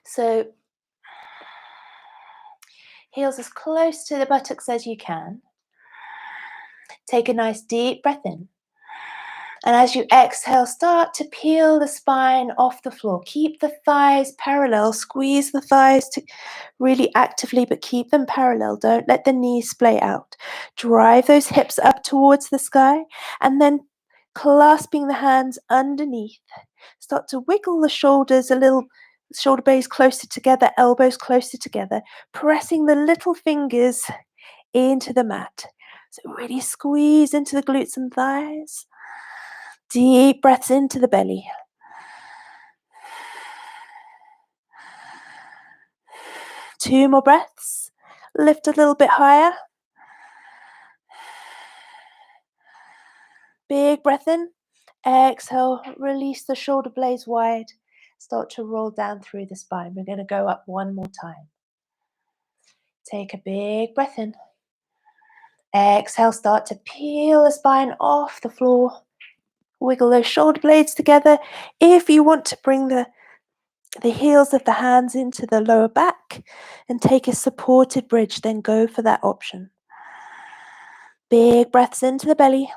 So heels as close to the buttocks as you can. Take a nice deep breath in. And as you exhale, start to peel the spine off the floor. Keep the thighs parallel. Squeeze the thighs really actively, but keep them parallel. Don't let the knees splay out. Drive those hips up towards the sky, and then clasping the hands underneath. Start to wiggle the shoulders a little, shoulder blades closer together, elbows closer together, pressing the little fingers into the mat. So really squeeze into the glutes and thighs. Deep breaths into the belly. Two more breaths. Lift a little bit higher. Big breath in. Exhale, release the shoulder blades wide. Start to roll down through the spine. We're going to go up one more time. Take a big breath in. Exhale, start to peel the spine off the floor. Wiggle those shoulder blades together. If you want to bring the heels of the hands into the lower back and take a supported bridge, then go for that option. Big breaths into the belly.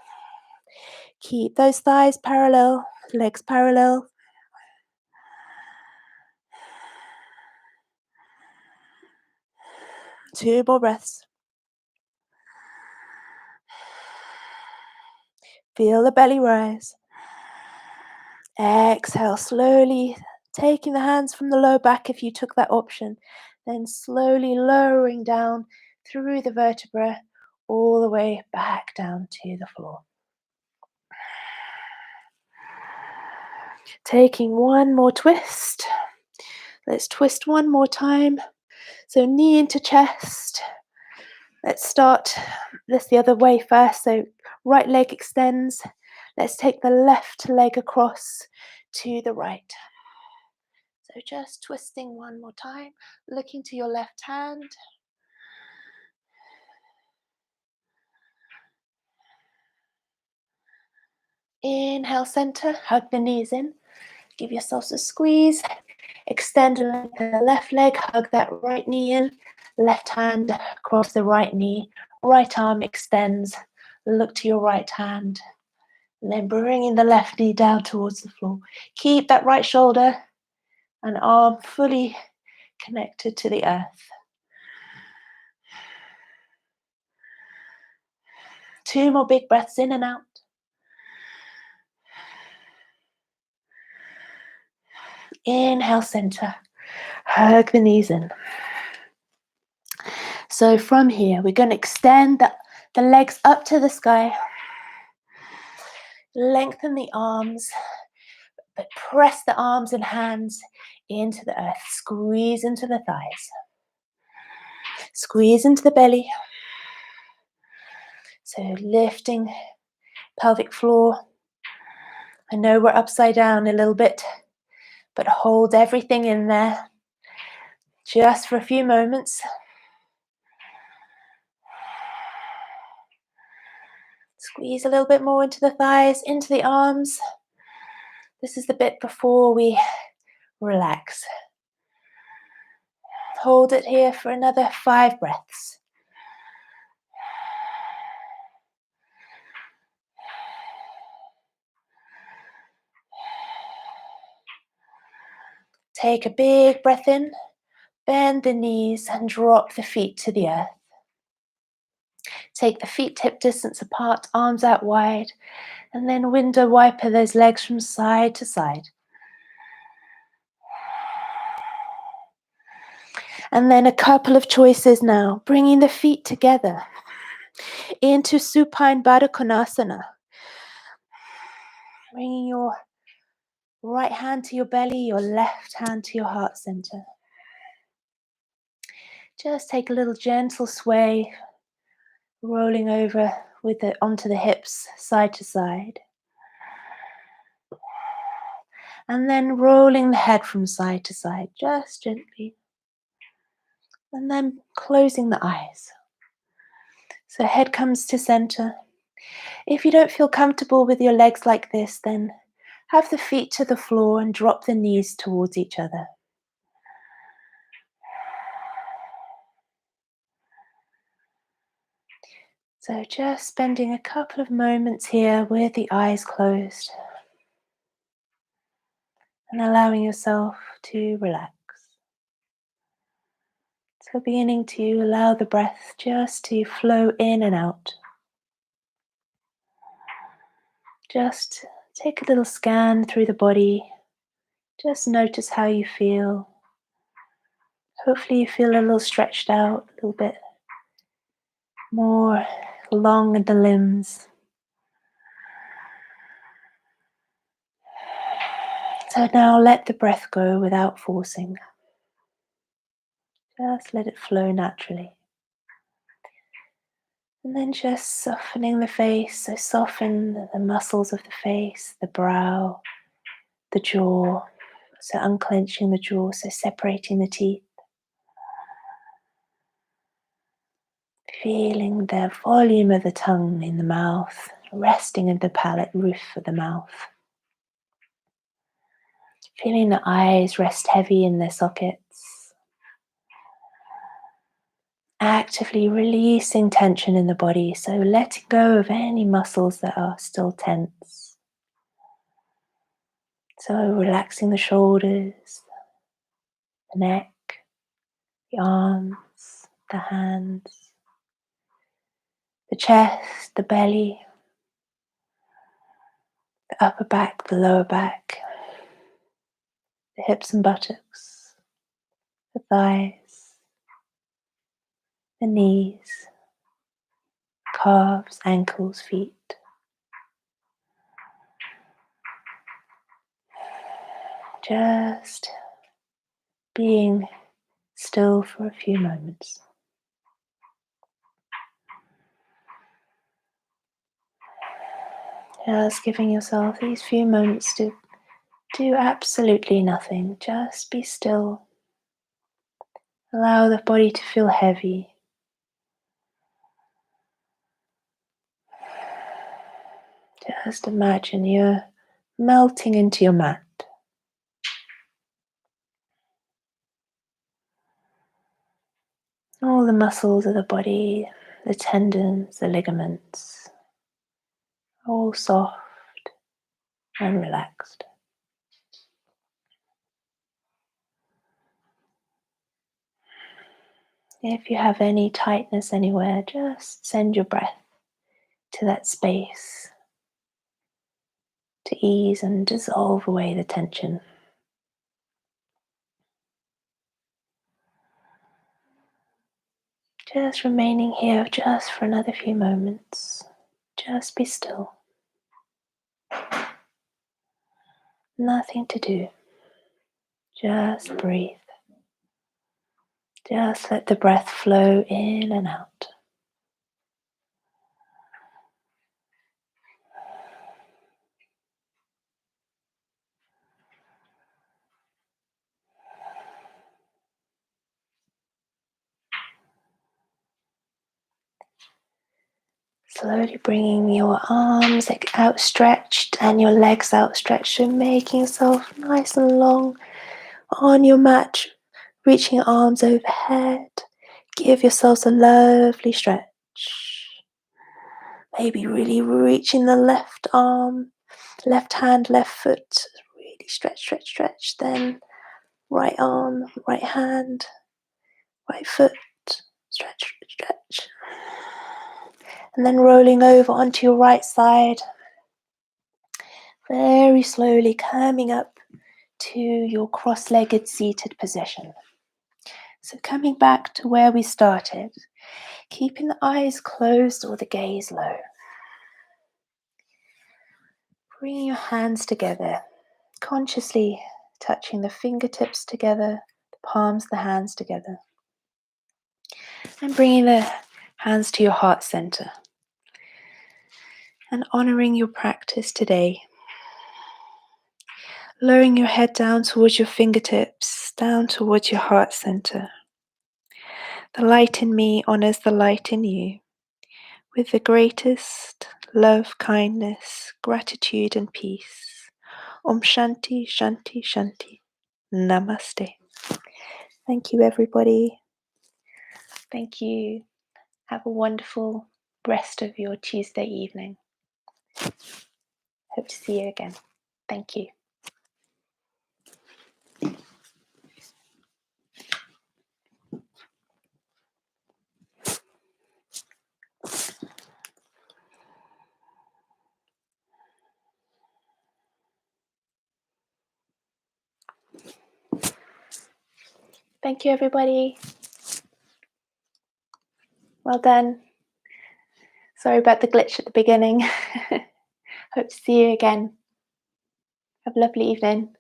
Keep those thighs parallel, legs parallel. 2 more breaths. Feel the belly rise. Exhale slowly, taking the hands from the low back if you took that option. Then slowly lowering down through the vertebra all the way back down to the floor. Taking one more twist. Let's twist one more time. So knee into chest. Let's start this the other way first. So right leg extends. Let's take the left leg across to the right. So just twisting one more time, looking to your left hand. Inhale, center, hug the knees in. Give yourselves a squeeze. Extend the left leg, hug that right knee in. Left hand across the right knee. Right arm extends. Look to your right hand. And then bringing the left knee down towards the floor. Keep that right shoulder and arm fully connected to the earth. 2 more big breaths in and out. Inhale, center. Hug the knees in. So from here, we're going to extend the legs up to the sky. Lengthen the arms, but press the arms and hands into the earth. Squeeze into the thighs. Squeeze into the belly. So lifting pelvic floor. I know we're upside down a little bit, but hold everything in there just for a few moments. Squeeze a little bit more into the thighs, into the arms. This is the bit before we relax. Hold it here for another 5 breaths. Take a big breath in, bend the knees and drop the feet to the earth. Take the feet hip distance apart, arms out wide, and then window wiper those legs from side to side. And then a couple of choices now, bringing the feet together into supine Baddha Konasana. Bringing your right hand to your belly, your left hand to your heart center. Just take a little gentle sway, rolling over with it onto the hips, side to side. And then rolling the head from side to side, just gently. And then closing the eyes. So head comes to center. If you don't feel comfortable with your legs like this, then have the feet to the floor and drop the knees towards each other. So just spending a couple of moments here with the eyes closed and allowing yourself to relax. So beginning to allow the breath just to flow in and out. Just take a little scan through the body. Just notice how you feel. Hopefully you feel a little stretched out, a little bit more long in the limbs. So now let the breath go without forcing. Just let it flow naturally. And then just softening the face, so soften the muscles of the face, the brow, the jaw, so unclenching the jaw, so separating the teeth. Feeling the volume of the tongue in the mouth, resting in the palate roof of the mouth. Feeling the eyes rest heavy in their sockets. actively releasing tension in the body, so letting go of any muscles that are still tense. So relaxing the shoulders, the neck, the arms, the hands, the chest, the belly, the upper back, the lower back, the hips and buttocks, the thighs, the knees, calves, ankles, feet. Just being still for a few moments. Just giving yourself these few moments to do absolutely nothing. Just be still. Allow the body to feel heavy. Just imagine you're melting into your mat. All the muscles of the body, the tendons, the ligaments, all soft and relaxed. If you have any tightness anywhere, just send your breath to that space to ease and dissolve away the tension. Just remaining here just for another few moments. Just be still. Nothing to do. Just breathe. Just let the breath flow in and out. Slowly bringing your arms outstretched and your legs outstretched, and making yourself nice and long on your mat, reaching your arms overhead. Give yourselves a lovely stretch. Maybe really reaching the left arm, left hand, left foot. Really stretch, stretch, stretch. Then right arm, right hand, right foot. Stretch, stretch. And then rolling over onto your right side. Very slowly coming up to your cross-legged seated position. So coming back to where we started, keeping the eyes closed or the gaze low. Bringing your hands together, consciously touching the fingertips together, the palms of the hands together. And bringing the hands to your heart center. And honoring your practice today. Lowering your head down towards your fingertips, down towards your heart center. The light in me honors the light in you with the greatest love, kindness, gratitude, and peace. Om Shanti, Shanti, Shanti. Namaste. Thank you, everybody. Thank you. Have a wonderful rest of your Tuesday evening. Hope to see you again. Thank you. Thank you, everybody. Well done. Sorry about the glitch at the beginning. Hope to see you again. Have a lovely evening.